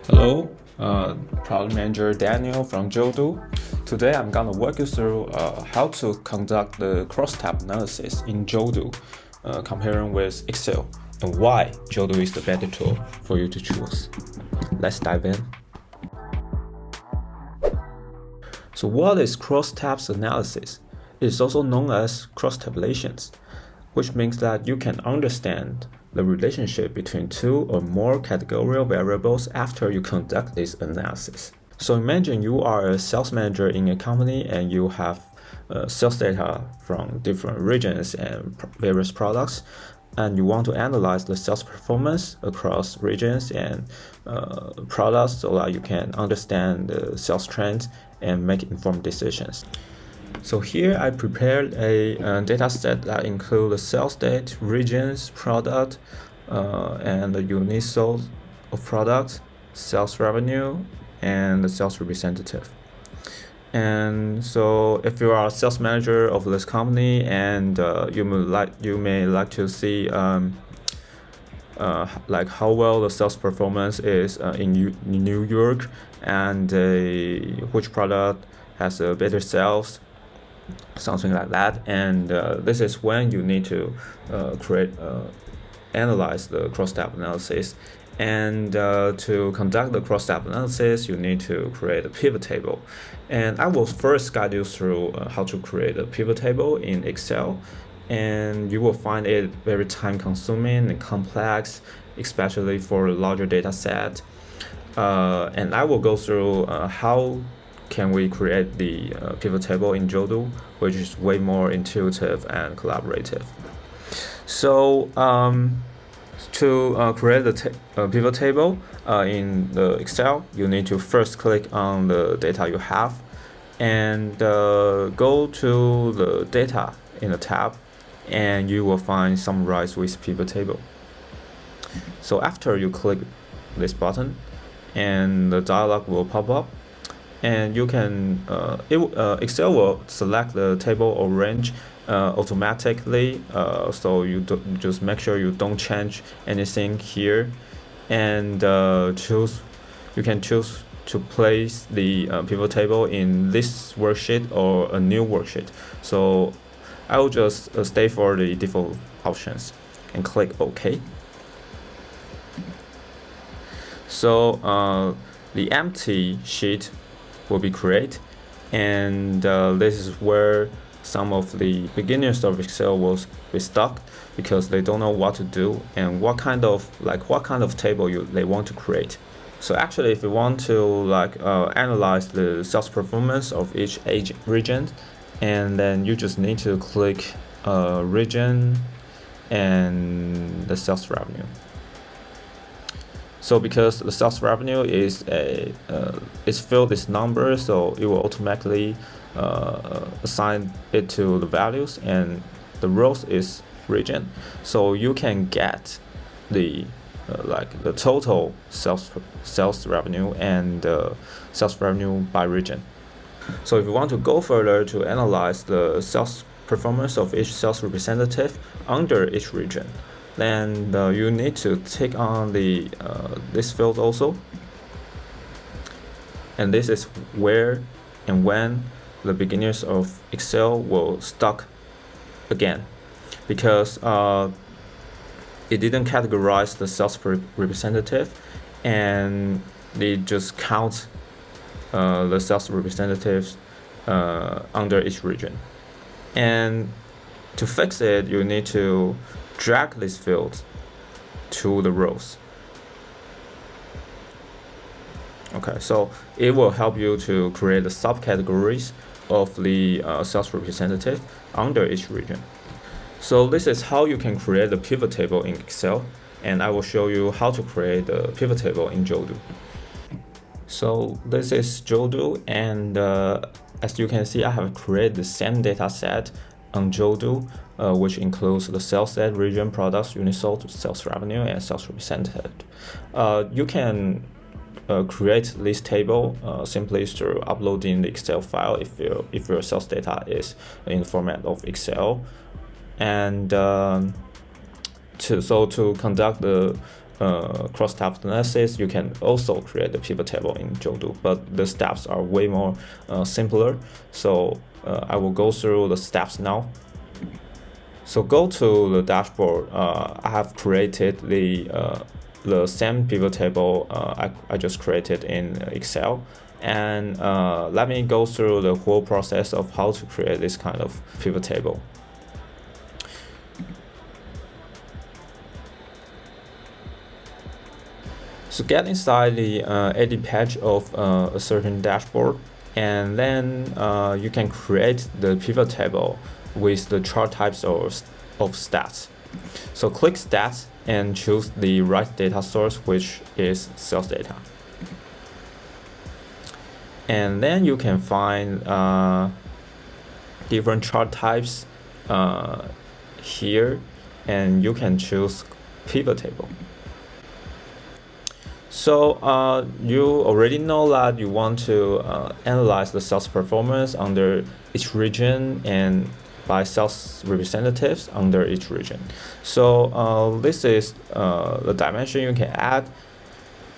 Hello, Product Manager Daniel from Jodoo. Today I'm gonna walk you through how to conduct the crosstab analysis in Jodoo, comparing with Excel, and why Jodoo is the better tool for you to choose. Let's dive in. So what is crosstabs analysis? It is also known as cross-tabulations, which means that you can understand the relationship between two or more categorical variables after you conduct this analysis. So imagine you are a sales manager in a company and you have sales data from different regions and various products, and you want to analyze the sales performance across regions and products so that you can understand the sales trends and make informed decisions. So here I prepared a data set that includes the sales date, regions, product, and the unit sold of product, sales revenue, and the sales representative. And so if you are a sales manager of this company and you may like to see like how well the sales performance is in New York, and which product has a better sales, something like that. And this is when you need to analyze the crosstab analysis. And to conduct the crosstab analysis, you need to create a pivot table. And I will first guide you through how to create a pivot table in Excel. And you will find it very time consuming and complex, especially for a larger data set. And I will go through how can we create the pivot table in Jodoo, which is way more intuitive and collaborative. So to create the pivot table in the Excel, you need to first click on the data you have and go to the data in the tab, and you will find summarize with pivot table. So after you click this button, and the dialog will pop up, and you can Excel will select the table or range automatically, so you just make sure you don't change anything here, and you can choose to place the pivot table in this worksheet or a new worksheet. So I will just stay for the default options and click OK. So the empty sheet will be created, and this is where some of the beginners of Excel will be stuck because they don't know what to do and what kind of table they want to create. So actually, if you want to analyze the sales performance of each region, and then you just need to click region and the sales revenue. So because the sales revenue is filled this number, so it will automatically assign it to the values, and the rows is region. So you can get the the total sales revenue and sales revenue by region. So if you want to go further to analyze the sales performance of each sales representative under each region, then you need to take on the this field also. And this is where and when the beginners of Excel will stuck again, because it didn't categorize the sales representative, and they just count the sales representatives under each region. And to fix it, you need to drag this field to the rows. Okay, so it will help you to create the subcategories of the sales representative under each region. So this is how you can create the pivot table in Excel, and I will show you how to create the pivot table in Jodoo. So this is Jodoo, and as you can see, I have created the same data set on Jodoo, which includes the sales set, region, products, unit sold, sales revenue, and sales representative. You can create this table simply through uploading the Excel file if your sales data is in the format of Excel. And to conduct the crosstab analysis, you can also create a pivot table in Jodoo, but the steps are way more simpler. So I will go through the steps now. So go to the dashboard. I have created the same pivot table I just created in Excel, and let me go through the whole process of how to create this kind of pivot table. So get inside the edit page of a certain dashboard, and then you can create the pivot table with the chart types of stats. So click stats and choose the right data source, which is sales data. And then you can find different chart types here, and you can choose pivot table. So you already know that you want to analyze the sales performance under each region and by sales representatives under each region. So this is the dimension you can add,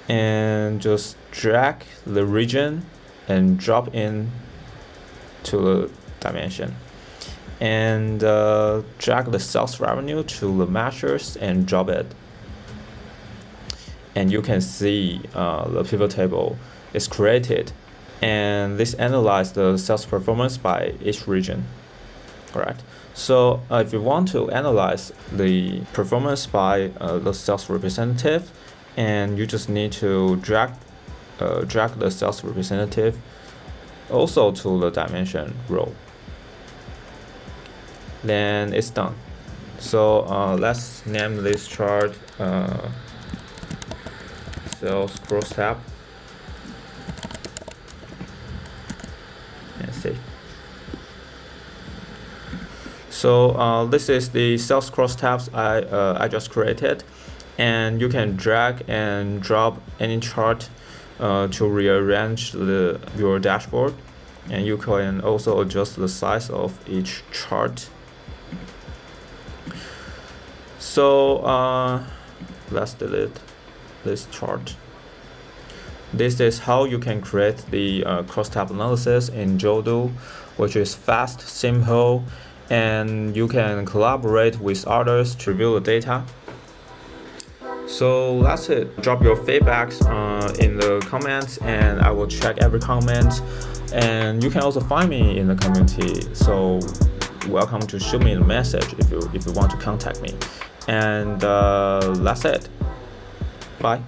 and just drag the region and drop in to the dimension, and drag the sales revenue to the measures and drop it. And you can see the pivot table is created, and this analyzes the sales performance by each region. Correct. So if you want to analyze the performance by the sales representative, and you just need to drag the sales representative also to the dimension row, then it's done. So let's name this chart sales crosstab and save. So this is the sales crosstabs I just created, and you can drag and drop any chart to rearrange your dashboard, and you can also adjust the size of each chart. So let's delete this chart. This is how you can create the crosstab analysis in Jodoo, which is fast, simple, and you can collaborate with others to review the data. So that's it. Drop your feedbacks in the comments, and I will check every comment. And you can also find me in the community. So welcome to shoot me a message if you want to contact me. And that's it. Bye.